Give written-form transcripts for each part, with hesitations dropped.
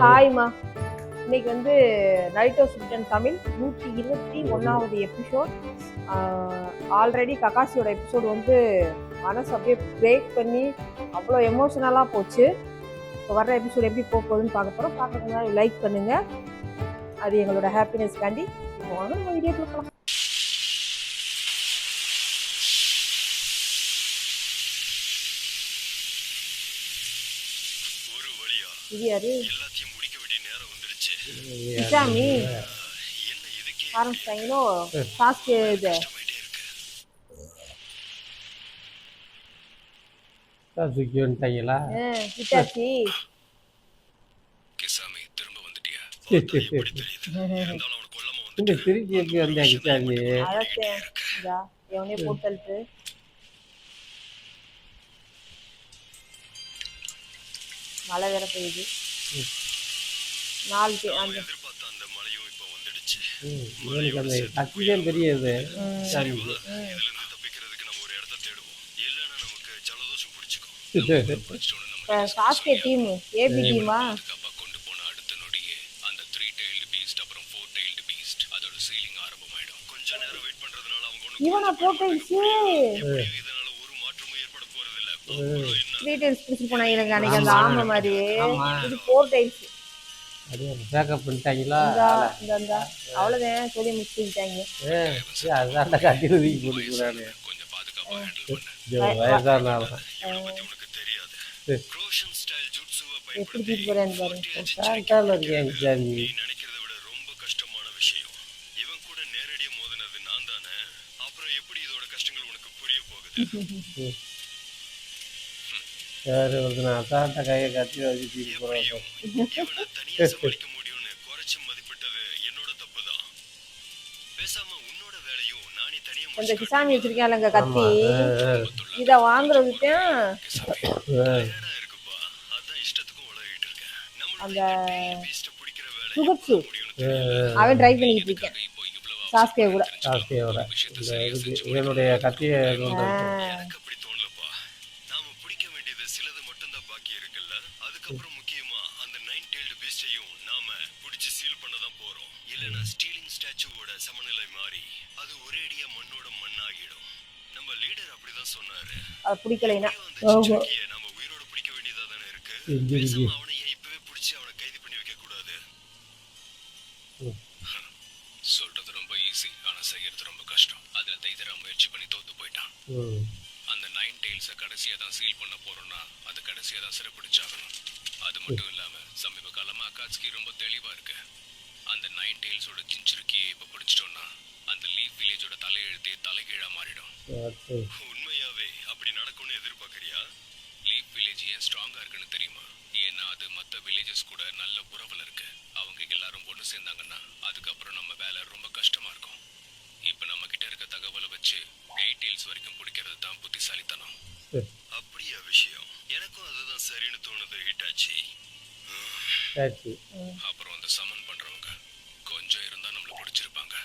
ஹாய்மா. இன்னைக்கு வந்து night of return Tamil 121வது எபிசோட். ஆல்ரெடி ககாசியோட எபிசோடு வந்து மனசு அப்படியே பிரேக் பண்ணி அவ்வளோ எமோஷனலாக போச்சு. இப்போ வர்ற எபிசோடு எப்படி போகுதுன்னு பார்க்க போகிறோம். பார்க்குறதுனால லைக் பண்ணுங்கள், அது எங்களோட ஹாப்பினஸ்க்காண்டி. வாங்க நம்ம வீடியோ கொடுக்கலாம். இது யாரு? கிசாமி ஆரம்பிச்சிட்டாங்களோ டாஸ்க். இது தூக்கி வந்துட்டாங்களா? கிட்டாச்சி இந்த திருச்சி எப்படி வந்தா கிசாமி? அதான் எவனே போட்டல்ட்டு மழை வேற பெய்யுது. நாளைக்கு அந்த இவனுக்கு அந்த கட்சிதான் தெரியுது. சாஸ்கே டீம் ஏபி டீமா? இவனா போட்டல்ஸ் 3 டைல்ஸ் பிடிச்சு போனாங்க எனக்கு அன்னைக்கு அந்த ஆமை மாதிரி. இது 4 டைல்ஸ். பேக்கப் பண்ணிட்டாங்களா? இந்த அவ்வளோதான் சொல்லி முடிச்சுட்டாங்க. அதான் கட்டி ஒதுக்கி போட்டுக்கிறானு வயசானாலும் எப்படி தூக்கி போறேன்னு பாருங்க. இருக்கேன் சாமி. யாரு ஒருத்தனை அத்தாட்ட கையை கட்டி வச்சு போறாங்க. அந்த கிசாமி வச்சிருக்கேன்லங்க கத்தி, இத வாங்குறதுக்கு அந்த சுகச்சு அவன் ட்ரை பண்ணிக்கிட்டு இருக்கேன். சாஸ்கேவோட என்னுடைய கத்தியை அது பிடிக்கலைன்னா சொல்றது ரொம்ப ஈஸி, ஆனா செய்யறது ரொம்ப கஷ்டம். அதுல தைதரா முயற்சி பண்ணி தோத்து போயிட்டான். அந்த 9 டெய்ல்ஸ கடைசியா தான் சீல் பண்ண போறோம்னா அது கடைசியா தான் சிறப்பிடிச்சாகணும். அது மட்டும் இல்லாம சமீப காலமா அகாட்சுகி ரொம்ப தெளிவா இருக்கு. அந்த 9 டெய்ல்ஸோட சின்சுருக்கியை இப்ப பிடிச்சிட்டோம்னா அந்த லீஃப் வில்லேஜோட தலையெழுத்தே தலைகீழா மாறிடும். உண்மையாவே அப்படி நடக்கும்னு எதிர்பார்க்கறியா? லீஃப் வில்லேஜ் ஏன் ஸ்ட்ராங்கா இருக்குன்னு தெரியுமா? ஏன்னா அது மற்ற வில்லேஜஸ் கூட நல்ல உறவுல இருக்கு. அவங்க எல்லாரும் ஒன்று சேர்ந்தாங்கன்னா அதுக்கப்புறம் நம்ம வேலை ரொம்ப கஷ்டமா இருக்கும். இப்ப நம்ம கிட்ட இருக்க தகவலை வச்சு 8 டெய்ல்ஸ் வரைக்கும் பிடிக்கிறது தான் புத்திசாலித்தனம். அப்படியா விஷயம்? எனக்கும் அதுதான் சரின்னு தோணுது ஹிட்டாச்சி. அப்புறம் அந்த சமன் பண்றவங்க கொஞ்சம் இருந்தா நம்மள பிடிச்சிருப்பாங்க.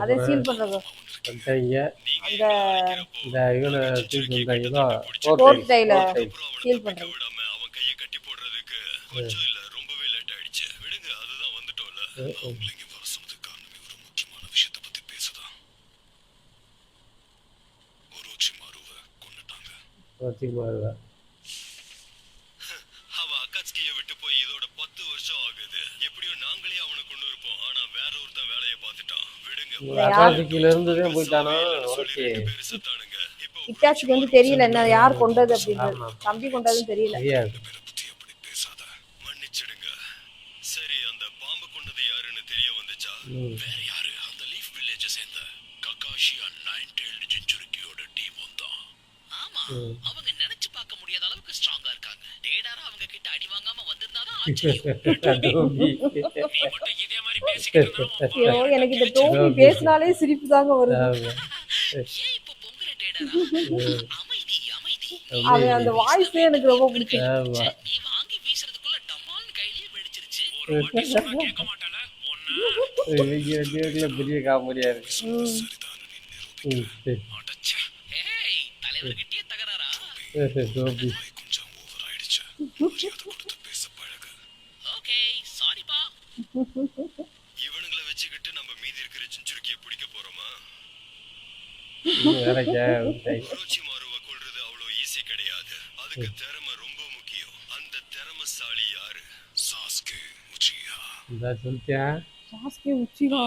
அதை சீல் பண்றது சீல் பண்றது. அவன் கையை கட்டி போடுறதுக்கு கொஞ்சம் இல்ல ரொம்பவே லேட் ஆயிடுச்சு. விடுங்க, அதுதான் வந்துட்டோம்ல. அவங்கள இங்க வர சொன்னதுக்கு காரணமே ஒரு முக்கியமான விஷயத்தை பத்தி பேசுதான். ஒரோச்சிமாருவை கொன்னுட்டாங்க. அவன் அகாட்சுகியை விட்டு போய் இதோட 10 வருஷம் ஆகுது. எப்படியும் நாங்களே அவனை கொண்டு இருப்போம். ஆனா வேற ஒருத்தன் வேலையை பார்த்துட்டான். விடுங்க, இட்டாச்சிக்கு வந்து தெரியல என்ன யார் கொண்டது அப்படின்னு. தம்பி கொண்டதுன்னு தெரியல. மன்னிச்சிடுங்க. சரி, அந்த பாம்பு கொண்டது யாருன்னு தெரிய வந்துச்சா? வேற யாரு? அந்த லீஃப் வில்லேஜ் சேர்ந்த ககாஷியா 9 டெய்ல்ட் ஜின்சுருக்கியோட டீம் தான். ஆமா, அவங்க நினைச்சு பார்க்க முடியாத அளவுக்கு ஸ்ட்ராங்கா இருக்காங்க. டேடாரா அவங்க கிட்ட அடி வாங்காம வந்திருந்தாதான் ஆச்சரியம். இதே மாதிரி பேசிக்கிட்டு எனக்கு இந்த டோபி பேசினாலே சிரிப்பு தாங்க வருது. அது அந்த வாய்ஸே எனக்கு ரொம்ப பிடிச்சிருக்கு. நீ வாங்கி வீசுறதுக்குள்ள டமால்னு கையிலே வெடிச்சிருச்சு. ஒரு வாட்டி சொன்னா கேட்க மாட்டால ஒன்ன பெரிய காமெடியா இருக்கு. ஏய், தலைவர் கிட்டே தகராறு கோபி வாய் கொஞ்சம் ஓவர் ஆயிடுச்சு. மரியாதை கொடுத்து பேச பழகு. ஓகே சாரிப்பா. இவனுங்களை வச்சுக்கிட்டு நம்ம மீதி இருக்கிற சிஞ்சுருக்கியை பிடிக்க போறோமா? ஒரோச்சிமாருவை கொல்றது அவ்வளோ ஈஸி கிடையாது. அதுக்கு திறமை ரொம்ப முக்கியம். அந்த திறமைசாலி யாரு? Sasuke Uchiha. சொல்லிட்டியா சாஸ்கே உச்சிகா.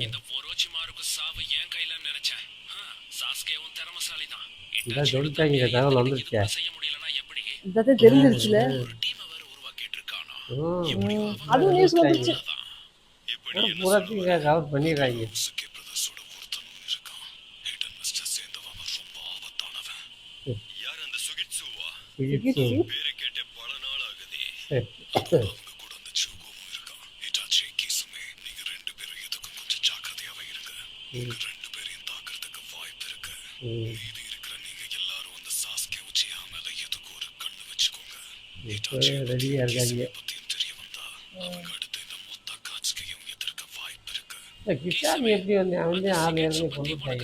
இந்த ஒரோச்சிமாருக்கு சாவு என் கையில நினைச்சேன். சாஸ்கேவும் திறமைசாலி தான். சொல்லிட்டாங்க தகவல் வந்துருச்சா செய்ய முடியலன்னா எப்படி? இதான் தெரிஞ்சிருச்சுல. ஒரு டீமை வேற உருவாக்கிட்டு இருக்கானா? அதுவும் நியூஸ் வந்துருச்சு. இப்ப நீ என்ன பூராத்தையும் கவர் பண்ணிடுறாங்க சுகே பிரதர்ஸோட ஒருத்தனும் இருக்கான். ஹிடன் மிஸ்டர் சேர்ந்தவன் ரொம்ப ஆபத்தானவன். யார் அந்த சுகிட்சுவா? பேரை கேட்ட பல நாள் ஆகுதே. அவங்க கூட அந்த சூகோவும் இருக்கான். இட்டாச்சி கிசுமே, நீங்க 2 பேரும் எதுக்கும் கொஞ்சம் ஜாக்கிரதையாவே இருங்க. உங்க 2 பேரையும் தாக்குறதுக்கு வாய்ப்பு இருக்கு. மீதி இருக்கிற நீங்க எல்லாரும் அந்த சாஸ்கே உச்சிஹா மேல எதுக்கும் ஒரு கண்ணு வச்சுக்கோங்க. இட்டாச்சியை ரெடியா இருக்காங்க பத்தியும் தெரிய வந்தா அவங்க அடுத்து இந்த மொத்த காட்சியையும் எதிர்க்க வாய்ப்பு இருக்கு. கிசாமி எப்படி வந்து அவன் வந்து 6 நேரமே கொண்டுட்டாங்க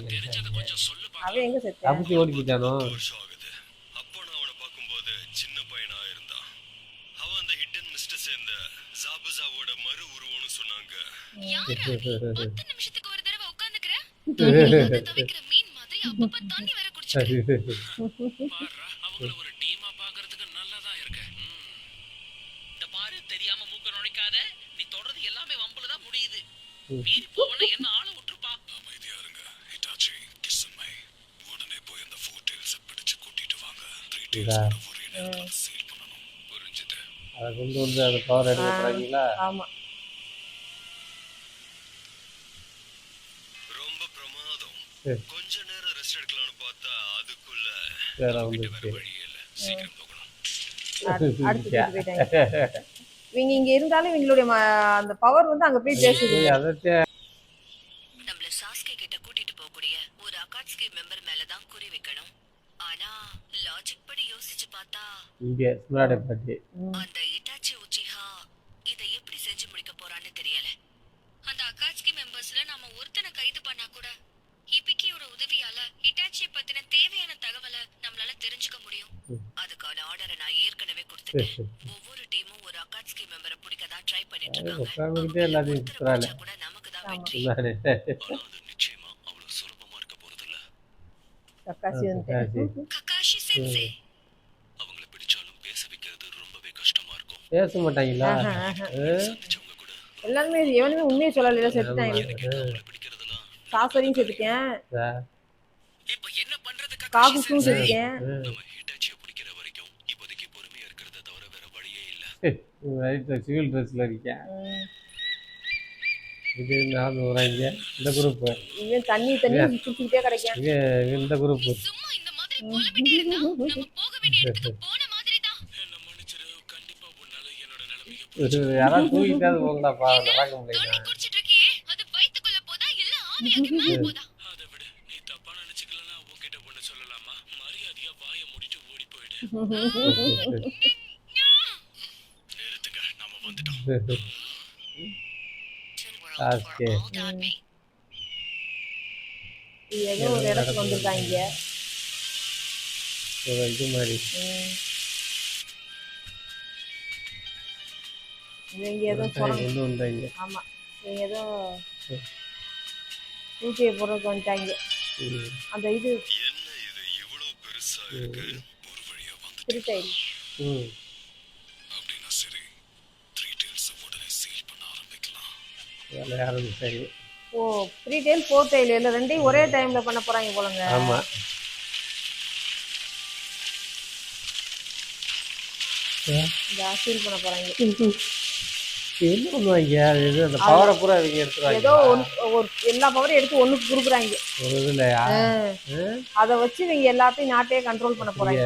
கொஞ்சம் சொல்லுப்பா. அவன் எங்க செத்த? தப்பிச்சு ஓடி போயிட்டானோ வருஷம் ஆகுது. அப்போ நான் அவனை பார்க்கும்போது சின்ன பையனா இருந்தான். அவன் அந்த ஹிடன் மிஸ்டர் சேர்ந்த ஜாபுசாவோட மறு உருவம்னு சொன்னாங்க. 10 நிமிஷத்துக்கு ஒரு தடவை உட்கார்ந்துக்கற. தவிக்கிற மீன் மாதிரி அப்பப்ப தண்ணி வேற குடிச்சிட்டு. பாருடா, அவங்கள ஒரு டீமா பார்க்கிறதுக்கு நல்லதா இருக்கு. இந்த பாரு, தெரியாம மூக்க நுழைக்காத. நீ தொடறது எல்லாமே வம்புல தான் முடியுது. மீறி போவன என்ன ஆள விட்டுருப்பா. அமைதியா இருங்க. ஹிட்டாச்சி கிசுமை, உடனே போய் அந்த 4 டெயில்ஸ் பிடிச்சு கூட்டிட்டு வாங்க. 3 டெயில்ஸோட ஒரே நேரத்துல சீல் பண்ணனும். புரிஞ்சுது? அதை கொண்டு வந்து அந்த பவர் எடுக்க போறாங்களா ஆமா. ரொம்ப பிரமாதம். கொஞ்ச நேரம் ரெஸ்ட் எடுக்கலாம்னு பார்த்தா அதுக்குள்ள வேற வேற வந்துச்சு வழி இல்ல. சீக்கிரம் போகணும். அடுத்து தூக்கிட்டு போயிட்டாங்க. இவங்க இங்க இருந்தாலும் இவங்களுடைய அந்த பவர் வந்து அங்க போய் பேசுது. அதை நம்மள சாஸ்கே கிட்ட கூட்டிட்டு போகக்கூடிய ஒரு அகாட்ஸ்கி மெம்பர் மேல தான் குறி வைக்கணும். ஆனா லாஜிக் படி யோசிச்சு பார்த்தா இங்கே சுனாடை பற்றி அந்த இட்டாச்சி உச்சிஹா இதை எப்படி செஞ்சு முடிக்க போறான்னு தெரியல. அந்த அகாட்ஸ்கி மெம்பர்ஸ்ல நாம ஒருத்தனை கைது பண்ணா கூட ஹிபிக்கியோட உதவியால இட்டாச்சியை பத்தின தேவையான தகவலை நம்மளால தெரிஞ்சுக்க முடியும். அதுக்கான ஆர்டரை நான் ஏற்கனவே கொடுத்துட்டேன். ஒவ்வொரு டீமும் ஒரு அகாட்ஸ்கி மெம்பரை பிடிக்க தான் ட்ரை பண்ணிட்டு இருக்காங்க. உட்காந்துக்கிட்டே எல்லாத்தையும் சுற்றுறாள் கூட நமக்கு தான் வெற்றி. ஆனா அது நிச்சயமா அவ்வளவு சுலபமா இருக்க போறது இல்ல. கக்காசி வந்து ககாஷி சென்சே, அவங்கள பிடிச்சாலும் பேச வைக்கிறது ரொம்பவே கஷ்டமா இருக்கும். பேச மாட்டாங்களா சந்திச்சவங்க கூட எல்லாருமே எவனுமே உண்மையை சொல்லல. செத்துட்டாங்க. அவங்கள பிடிக்கிறதெல்லாம் சாசரியும் செத்துட்டேன். இப்ப என்ன பண்றது? காகுக்கும் செத்துட்டேன். நம்ம ஹிட்டாச்சியை பிடிக்கிற வரைக்கும் இப்போதைக்கு பொறுமையா இருக்கிறத தவிர வேற வழியே இல்ல. சிவில் ட்ரெஸ்ல இருக்கேன் இது நான் வராங்க இந்த குரூப் இவன் தண்ணி சுத்திக்கிட்டே கிடைக்கும். இந்த குரூப் சும்மா இந்த மாதிரி புலம்பிட்டே இருந்தா நம்ம போக வேண்டிய இடத்துக்கு போன மாதிரி தான். என்ன மன்னிச்சிரு. கண்டிப்பா உன்னால என்னோட நிலைமையை யாராவது தூக்கிட்டாவது போங்கடாப்பா நடக்க தண்ணி முடியல குடிச்சிட்டு இருக்கியே, அது வயித்துக்குள்ள போதா இல்ல ஆவியாகி மேல போதா? அதை விட நீ தப்பா நினைச்சுக்கலன்னா உன்கிட்ட ஒண்ணு சொல்லலாமா? மரியாதையா வாயை மூடிட்டு ஓடி போயிடு. நிறுத்துங்க, நாம வந்துட்டோம். சாஸ்கே ஏதோ ஒரு இடத்துக்கு வந்திருக்காங்க. இது மாதிரி இவங்க ஏதோ சொல்றாங்க. கொண்டு வந்தாங்க ஆமா, இவங்க ஏதோ ஊட்டியை போடுறதுக்கு வந்துட்டாங்க. அந்த இது என்ன இது இவ்வளவு பெருசா இருக்கு? ஒரு வழியா வந்து திருட்டைல். அப்படின்னா சரி, 3 டெயில்ஸ் உடனே சீல் பண்ண ஆரம்பிக்கலாம். வேலை ஆரம்பிச்சாங்க ஓ 3 டெயில் 4 டெயில் இல்லை, ரெண்டையும் ஒரே டைம்ல பண்ண போறாங்க போலங்க. ஆமா சீல் பண்ண போறாங்க. என்ன பண்ணுவாங்க அது இது அந்த பவரை பூரா அவங்க எடுத்துருவாங்க ஏதோ ஒரு எல்லா பவரையும் எடுத்து ஒண்ணுக்கு கொடுக்குறாங்க. ஒரு இதுல அதை வச்சு இவங்க எல்லாத்தையும் நாட்டையே கண்ட்ரோல் பண்ண போறாங்க.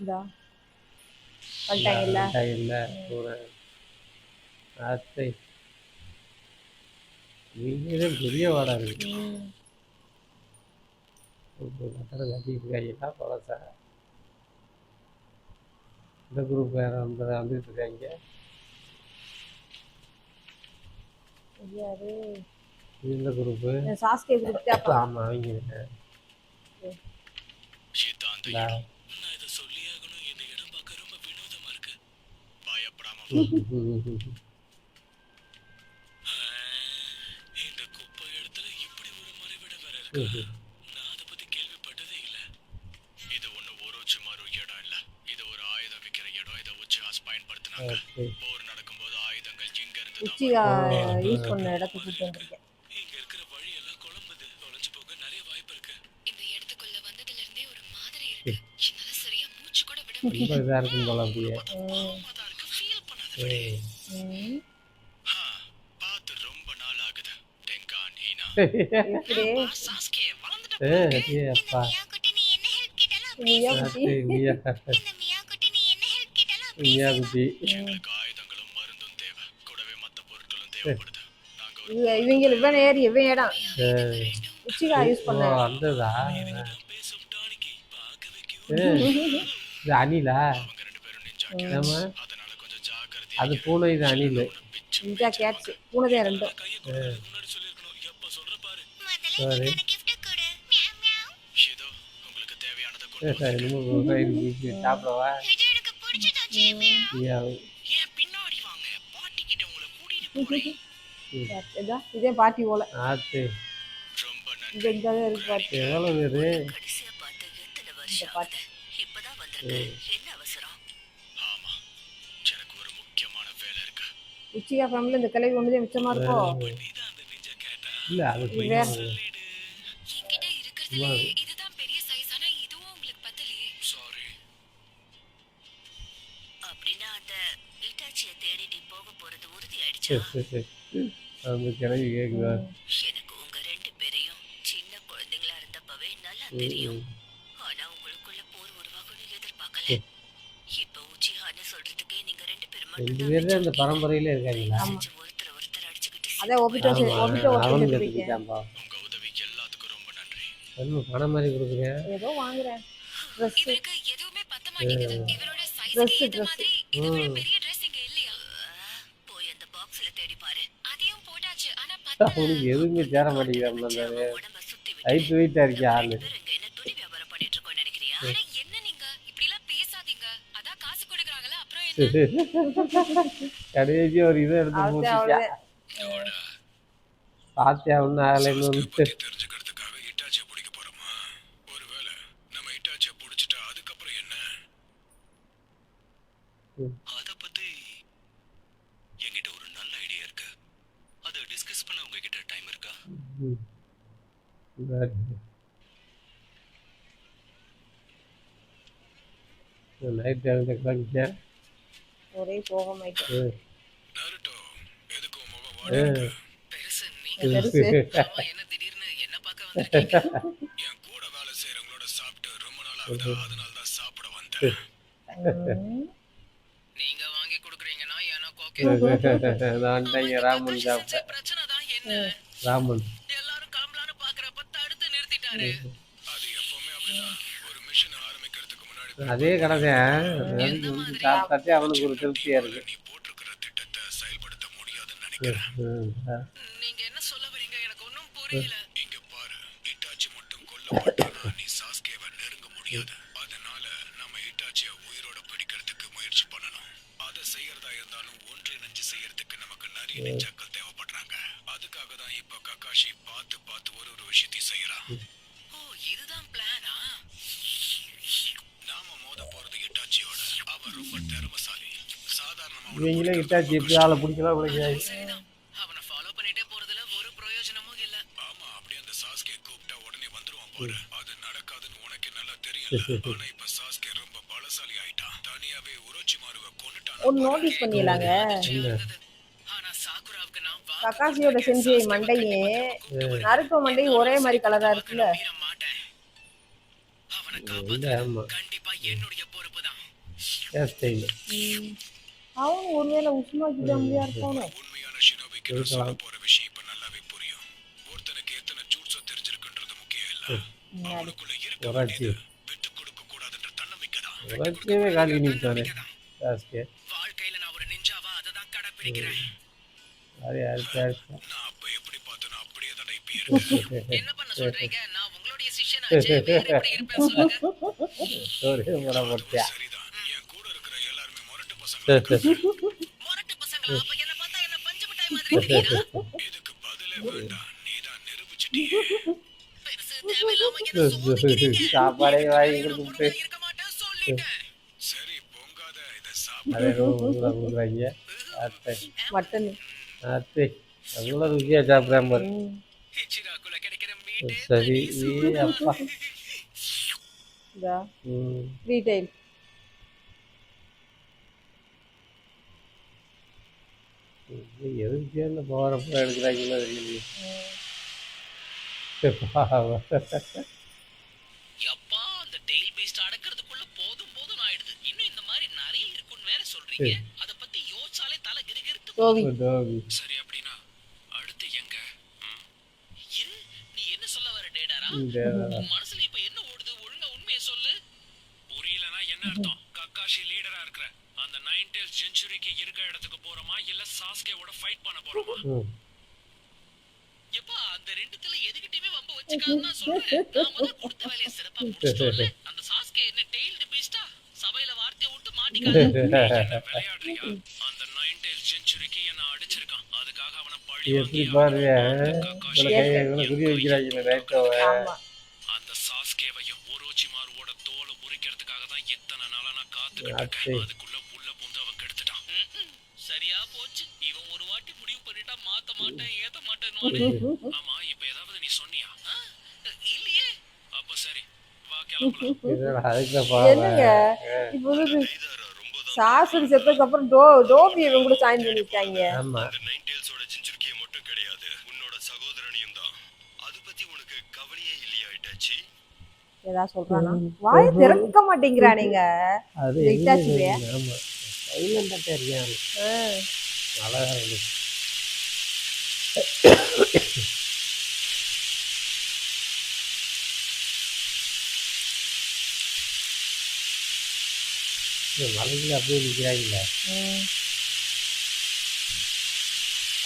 இந்தா வந்துட்டாங்கல்ல. இல்ல ஒரு அத்தை நீங்களே பெரிய வாடா இருக்கு கட்டிட்டு பழசா இந்த குரூப் வேற வந்துட்டு இருக்காங்க. யாரு இந்த குரூப்பு சாஸ்கே குரூப் தேப்பா. ஆமாம் அவங்க இதான் அந்த டா. இடம். நான் இதை சொல்லியே ஆகணும். இந்த இடம் பார்க்க ரொம்ப வினோதமா இருக்கு. பயப்படாம வா. இந்த குப்பை இடத்துல இப்படி ஒரு மறைவிடம் வேற இருக்கா? நான் அதை பத்தி கேள்விப்பட்டதே இல்ல. இது ஒண்ணு ஓரோச்சிமாரு இடம் இல்ல. இது ஒரு ஆயுதம் விக்கிற இடம். இதை உச்சிஹாஸ் பயன்படுத்தினாங்க. போர் நடக்கும்போது ஆயுதங்கள் இங்க இருந்து தான் உச்சிகா யூஸ் பண்ண இடத்துக்கு கூட்டு வந்திருக்கேன். இங்க இருக்கிற வழி எல்லாம் குழம்புது. தொலைஞ்சு போக நிறைய வாய்ப்பு இருக்கு. இந்த இடத்துக்குள்ள வந்ததுல இருந்தே ஒரு மாதிரி இருக்கு. என்னால சரியா மூச்சு கூட விட ரொம்ப முடியல. இதாக இருக்கும் போல அப்படியே. பாவமா தான் இருக்கு. ஃபீல் பண்ணாத விடு. ம். பார்த்து ரொம்ப நாள் ஆகுது. டெங்கான் ஹீனா. எப்படி சாஸ்கே வளர்ந்துட்ட. அப்பா மியாக்குட்டி நீ என்ன ஹெல்ப் கேட்டாலும் நீயா குட்டி? மியா இந்த மியாக்குட்டி நீ என்ன ஹெல்ப் கேட்டாலும் மியா குட்டி எங்களுக்கு ஆயுதங்களும் மருந்தும் தேவை. கூடவே மத்த பொருட்களும் தேவைப்படுது. நாங்க ஒரு இவன் ஏறி இவன் இடம் உச்சிகா யூஸ் ஓ பண்ண. அந்ததா பேசும் டானிக்கு பார்க்கவே cute. இது அணிலா அவங்க ரெண்டு பேரும் நிஞ்சா ஆமா அதனால கொஞ்சம் ஜாக்கிரதையா அது பூனை இது அணில் பிச்சு நிஞ்சா கேட்ஸ் பூனைதான் ரெண்டும். கையை கொடுக்கறதுக்கு முன்னாடி சொல்லிருக்கணும். எப்ப சொல்ற பாரு. முதல்ல சாரி எனக்கான gift கொடு. Meow meow. ஏதோ உங்களுக்கு தேவையானதை கொண்டு சாப்பிடவா இது எனக்கு பிடிச்சதாச்சே மியாவ். ஏன் பின்னாடி வாங்க. பாட்டி கிட்ட உங்களை கூட்டிட்டு போறேன். இதே பாட்டி போல. ஆத்து ரொம்ப நன்றி. இது எங்க இருக்கு பாட்டி. எவ்வளவு பேரு கடைசியா பார்த்த எத்தனை வருஷம் ஆகுது. இப்பதான் வந்திருக்கு. என்ன அவசரம்? ஆமா, எனக்கு ஒரு முக்கியமான வேலை இருக்கு. உச்சிகா ஃபேமிலில இந்த கிளவி ஒண்ணுதே மிச்சமா இருக்கும். நீதான் அந்த நிஞ்சா கேட்டா. இல்ல அது வேற என்கிட்ட இருக்கிறதுலே இதுதான் பெரிய சைஸ். ஆனா இதுவும் உங்களுக்கு பத்தலையே. சாரி. அப்படின்னா அந்த இட்டாச்சியை தேடிட்டு போக போறது உறுதி ஆயிடுச்சா? அந்த கிளவி கேக்குதா எனக்கு உங்க ரெண்டு பேரையும் சின்ன குழந்தைங்களா இருந்தப்பவே நல்லா தெரியும். ஆனா உங்களுக்குள்ள போர் உருவாகும்னு எதிர்பார்க்கல. இப்ப உச்சிஹான்னு சொல்றதுக்கே நீங்க ரெண்டு பேரும் ரெண்டு மட்டும் பேரும் அந்த பரம்பரையில இருக்காங்களா ஒருத்தர் ஒருத்தர் அடிச்சுக்கிட்டு அதே ஒபிட்டோ ஒபிட்டோ அவனு ஒருத்தர் இருக்கீங்க. கத்துக்கிட்டான்பா உங்க உதவிக்கு எல்லாத்துக்கும் ரொம்ப நன்றி. ஒன்றும் பணம் மாதிரி கொடுக்குறேன் ஏதோ வாங்குறேன் ட்ரெஸ். இவருக்கு எதுவுமே பத்த மாட்டேங்குது. இவரோட Dress, சைஸ்க்கு ஏத்த dress. மாதிரி இதை விட பெரிய Dress இங்க இல்லையா? போய் அந்த பாக்ஸ்ல தேடி பாரு. அதையும் போட்டாச்சு. ஆனா அவனுக்கு எதுவுமே சேர மாட்டேங்கிறான் அந்த உடம்ப சுத்தி ஹைட் வெயிட்டா இருக்கு ஆளு இங்க என்ன துணி வியாபாரம் பண்ணிட்டு இருக்கோம்னு நினைக்கிறியா? ஆனா என்ன நீங்க இப்படி எல்லாம் பேசாதீங்க. அதான் காசு கொடுக்குறாங்கல்ல, அப்புறம் என்ன? கடைசி ஒரு இதை எடுத்து அவ்வளவுதான் மூட்டிட்டா அவ்வளவுதான். பாத்தியா ஒன்றும் ஆகலைன்னு வந்து பத்தி தெரிஞ்சுக்கிறதுக்காக இட்டாச்சியை பிடிக்க போறோமா? ஒருவேளை நம்ம இட்டாச்சியை பிடிச்சிட்டா அதுக்கப்புறம் என்ன? அத பத்தி என்கிட்ட ஒரு நல்ல ஐடியா இருக்கு. அதை டிஸ்கஸ் பண்ண உங்ககிட்ட டைம் இருக்கா? நைட் எழுந்த கிளம்பிட்டேன் ஒரே சோகமாயிட்டு. நருட்டோ, எதுக்கு உன் முகம் வாடி? பெருசு நீங்க பெருசு. ஆமா, என்ன திடீர்னு என்ன பார்க்க வந்திருக்கீங்க? என் கூட வேலை செய்யறவங்களோட சாப்பிட்டு ரொம்ப நாள் ஆகுது. அதனால தான் சாப்பிட வந்தேன். ம். நீங்க வாங்கி கொடுக்குறீங்கன்னா எனக்கு ஓகே. வந்துட்டாங்க ராமன் சாப்பிட்டேன் பிரச்சனை தான் என்ன? ராமன் எல்லாரும் கிளம்பலான்னு பாக்குறப்ப தடுத்து நிறுத்திட்டாரு. அது எப்பவுமே அப்படிதான். ஒரு மிஷன் ஆரம்பிக்கிறதுக்கு முன்னாடி அதே கடைசி சாப்பிட்டாச்சே அவனுக்கு ஒரு திருப்தியா இருக்கு நீ போட்டிருக்கிற திட்டத்தை செயல்படுத்த முடியாதுன்னு நினைக்கிறேன். நீங்க என்ன சொல்ல வரீங்க? எனக்கு ஒன்றும் புரியல. இங்க பாரு, இட்டாச்சி மட்டும் கொல்லப்பட்டானா நீ சாஸ்கேவை நெருங்க முடியாது. அதனால நம்ம இட்டாச்சியை உயிரோட பிடிக்கிறதுக்கு முயற்சி பண்ணணும். அதை செய்யறதா இருந்தாலும் ஒன்றிணைஞ்சு செய்யறதுக்கு நமக்கு நிறைய நெஞ்சாக்கள் தேவைப்படுறாங்க. அதுக்காக தான் இப்ப ககாஷி பார்த்து பார்த்து ஒரு ஒரு விஷயத்தையும் செய்யறான். ஓ, இதுதான் பிளானா? நாம மோத போறது இட்டாச்சியோட. அவன் ரொம்ப திறமசாலி. சாதாரணமா இவங்களே இட்டாச்சி எப்படி ஆளை பிடிக்கலாம் பிடிக்காது சரிதான். அவனை ஃபாலோ பண்ணிட்டே போறதுல ஒரு பிரயோஜனமும் இல்ல. ஆமா, அப்படியே அந்த சாஸ்கே கூப்பிட்டா உடனே வந்துருவான் போற. அது நடக்காதுன்னு உனக்கு நல்லா தெரியல. ஆனா இப்ப சாஸ்கே ரொம்ப பலசாலி ஆயிட்டான். தனியாவே உரோச்சிமாருவை கொன்னுட்டான். ஒன்னு நோட்டீஸ் பண்ணிடலாங்க. ஆனா சாகுராவுக்கு நான் ககாஷியோட செஞ்சு மண்டையே நருட்டோ மண்டையும் ஒரே மாதிரி கலரா இருக்குல்ல. மீற மாட்டேன். அவனை இல்ல காப்பாத்த ஆமா கண்டிப்பா என்னுடைய பொறுப்பு தான். ஹேர் ஸ்டைல் அவன் ஒருவேளை உஷ்மா கிட்டாமலியா இருப்பானோ. உண்மையான ஷினோபிக்கு நான் சொல்ல போற விஷயம் இப்ப நல்லாவே புரியும். ஒருத்தனுக்கு எத்தனை ஜூட்ஸோ தெரிஞ்சிருக்குன்றது முக்கியம் இல்ல. அவனுக்குள்ள இருக்க உராட்சி வேண்டியது விட்டு கொடுக்க கூடாதுன்ற தன்னம்பிக்கை தான். உராட்சியவே காலி நிற்பானே ஜாஸ்தியா வாழ்க்கையில நான் ஒரு நிஞ்சாவா அதை தான் கடைப்பிடிக்கிறேன். யார் யார் பேச நான் அப்ப எப்படி பார்த்தேனோ அப்படியே இருக்கு. என்ன பண்ண சொல்றீங்க? நான் உங்களுடைய சிஷ்யனாச்சே, வேற எப்படி இருப்பேன் சொல்லுங்க? ஒரே முறை போட்டியா சரிதான். என் கூட இருக்கிற எல்லாருமே முரட்டு பசங்க. முரட்டு பசங்களா? அப்ப என்ன பார்த்தா என்ன பஞ்சு மிட்டாய் மாதிரி தெரியுதா? இதுக்கு பதிலே வேண்டாம். நீதான் நிரூபிச்சிட்டியே. பெருசு தேவையில்லாம என்ன சோதிக்கிறீங்க? சாப்பாடே வாங்கி நான் கொடுத்துட்டு பொறுமையா இருக்க மாட்டேன் சொல்லிட்டேன். சரி பொங்காத, இதை சாப்பிடு. அதே கொடுக்குறாங்க அத்தை மட்டன் அத்தை அவ்வளோ ருசியாக சாப்பிட்றாம பாரு. ஹிச்சிராக்குல கிடைக்கிற மீட்டே சரி தனி ஏ அப்பா இதா ம் ரீடைல். எதுக்கு சேர்ந்து போகிறப்ப எடுக்கிறாங்களோ தெரியலையே. பாவம். யப்பா, அந்த டெயில் பீஸ்ட் அடக்கிறதுக்குள்ள போதும் போதும் ஆயிடுது. இன்னும் இந்த மாதிரி நிறைய இருக்குன்னு வேற சொல்றீங்க. அத பத்தி யோசிச்சாலே தலை கிறுகிறுத்து கோவி டோபி. சரி அப்படின்னா அடுத்து எங்க? இரு. நீ என்ன சொல்ல வர டேடாரா? இந்த உன் மனசுல இப்ப என்ன ஓடுது? ஒழுங்கா உண்மையை சொல்லு. புரியலனா என்ன அர்த்தம்? கக்காஷி லீடரா இருக்கிற அந்த 9 டேல்ஸ் செஞ்சுரிக்கு இருக்க இடத்துக்கு போறோமா இல்ல சாஸ்கேவோட ஃபைட் பண்ண போறோமா? ம் எப்பா, அந்த ரெண்டுத்துல எதுகிட்டயுமே வம்ப வச்சுக்காதுன்னு நான் சொல்றேன். நான் முதல்ல கொடுத்த வேலையை சிறப்பா முடிச்சிட்டோம்ல. அந்த சாஸ்கே என்ன டெயில்டு பீஸ்டா? சபையில வார்த்தையை விட்டு மாட்டிக்காத. என்ன விளையாடுறியா? அந்த 9 டேல்ஸ் செஞ்சுரிக்கு என்ன அடிச்சிருக்கான். அதுக்காக அவனை பழி எப்படி வாங்கி பாருங்க கக்காஷி இவ்வளோ கையை இவ்வளோ குறி வைக்கிறாங்க ரைட்டோவை. ஆமா அந்த சாஸ்கேவையும் ஓரோச்சிமாருவோட தோலை முறிக்கிறதுக்காக தான் இத்தனை நாளா நான் காத்துக்கிட்டு அத்தை. இருக்கேன். அதுக்குள்ள உள்ள பூந்து அவன் கெடுத்துட்டான். சரியா போச்சு. இவன் ஒரு வாட்டி முடிவு பண்ணிட்டா மாத்த மாட்டேன், ஏத்த மாட்டேன்னு. ஆமா, இப்ப ஏதாவது நீ சொன்னியா? இல்லையே. அப்ப சரி, வா கிளம்பலாம். இதெல்லாம் அதுக்கு என்னங்க இப்போ வந்து சாஸ்திரி செத்ததுக்கு அப்புறம் டோபி இவங்க கூட ஜாயின் பண்ணிட்டாங்க. ஆமாம் அந்த 9 டேல்ஸோட ஜிஞ்சுர்கியை மட்டும் கிடையாது, உன்னோட சகோதரனையும் தான். அது பத்தி உனக்கு கவலையே இல்லையா இட்டாச்சி? ஏதாவது சொல்றானா? வாயை திறக்க மாட்டேங்கிறானுங்க. அது இந்த இட்டாச்சிவே. ஆமாம் சைலண்டாக இருக்கான் அழகாக இருக்கு. மலையில் அப்படியே நிற்கிறாங்களே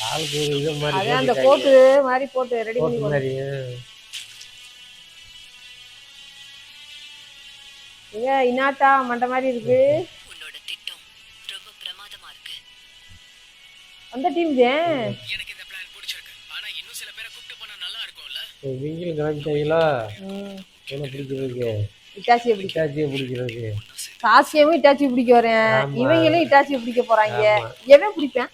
ஆளுக்கு ஒரு இது மாதிரி அதான் அந்த கோட்டு மாதிரி போட்டு ரெடி பண்ணி போட்டு மாதிரி ஏங்க இன்னாட்டா மண்ட மாதிரி இருக்கு. உன்னோட திட்டம் ரொம்ப பிரமாதமா இருக்கு. அந்த டீம் தான். எனக்கு இந்த பிளான் பிடிச்சிருக்கு. ஆனா இன்னும் சில பேரை கூப்பிட்டு போனா நல்லா இருக்கும்ல. இவங்களும் கிளம்பிட்டாங்களா என்ன பிடிக்கிறதுக்கு இட்டாச்சியை பிடிக்க இட்டாச்சியை பிடிக்கிறதுக்கு. சாசியமும் இட்டாச்சி பிடிக்க வரேன். ஆமா. இவங்களும் இட்டாச்சி பிடிக்க போறாங்க. ஆமா. எவன் பிடிப்பேன்?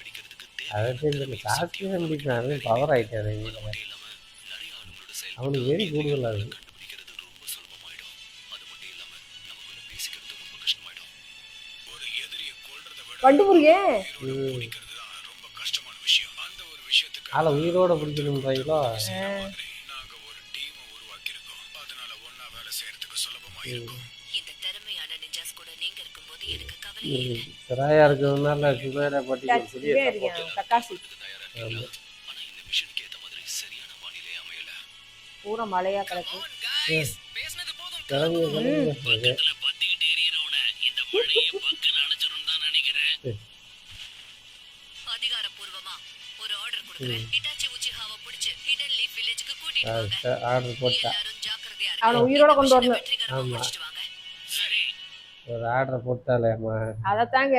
அதை தெரிஞ்சு சாஸ்திரம் பிடிப்பேன் அதுவும் பவர் ஆகிட்டாரு நிறைய ஆளுங்களோட செயல் அவனுக்கு வெறி கூடுதலாக இருக்கு. கண்டுபிடிக்கிறது ரொம்ப சுலபமாயிடும். அது மட்டும் இல்லாம நமக்குள்ள பேசிக்கிறது ரொம்ப கஷ்டமாயிடும். ஒரு எதிரியை கொல்றதை விட கண்டுபிடிக்கேன். உயிரோட பிடிக்கிறது தான் ரொம்ப கஷ்டமான விஷயம். அந்த ஒரு விஷயத்துக்கு ஆளை உயிரோட பிடிக்கணும்ன்றாங்களோ நாங்க ஒரு டீமை உருவாக்கி இருக்கோம். அதனால ஒண்ணா வேலை செய்யறதுக்கு சுலபமா இருக்கும். இந்த திறமையான நிஞ்சாஸ் கூட நீங்க இருக்கும்போது எனக்கு கவலையே இல்லை. சிராயா இருக்கிறதுனால சுமேரா பட்டிக்கு புதிய இவன் இருக்கான் தக்காசி. தயாரா இருக்கீங்களா? ஆனா இந்த மிஷனுக்கு ஏத்த மாதிரி சரியான வானிலை அமையல. பூரா மழையா கிடக்கு. பேசுனது போதும். கிளம்பி பக்கத்துல பத்திக்கிட்டு எரியறவன இந்த மழையை பக்குன்னு அணைச்சிரும் தான் நினைக்கிறேன். அதிகாரப்பூர்வமா ஒரு ஆர்டர் கொடுக்குறேன். ஹிட்டாச்சி உச்சிஹாவை பிடிச்சு ஹிடன் லீஃப் வில்லேஜுக்கு கூட்டிட்டு வாங்க. ஆர்டர் போட்டா எல்லாரும் ஜாக்கிரதையா அவனை இருங்க. உயிரோட கொண்டு வரணும். வெற்றிகரமா முடிச்சிட்டு வாங்க. சரி. ஒரு ஆர்டர் போட்டாலேம்மா அதத்தாங்க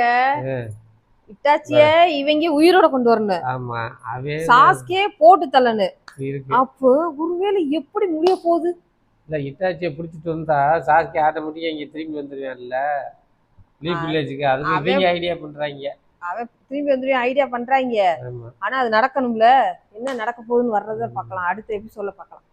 இட்டாச்சிய இவங்க உயிரோட கொண்டு வரணும். ஆமா அவன் சாஸ்கே போட்டு தள்ளனு. இருக்கு அப்போ ஒருவேளை எப்படி முடிய போகுது? இல்லை இட்டாச்சியை பிடிச்சிட்டு வந்தா சாஸ்கி ஆட்டோமேட்டிக்காக இங்கே திரும்பி வந்துடுவான்ல லீஃப் வில்லேஜுக்கு அதுக்கு இவங்க ஐடியா பண்ணுறாங்க. அவன் திரும்பி வந்து ஐடியா பண்றாங்க. ஆமாம் ஆனா அது நடக்கணும்ல. என்ன நடக்க போகுதுன்னு வர்றத பார்க்கலாம். அடுத்த எபிசோட்ல பார்க்கலாம்.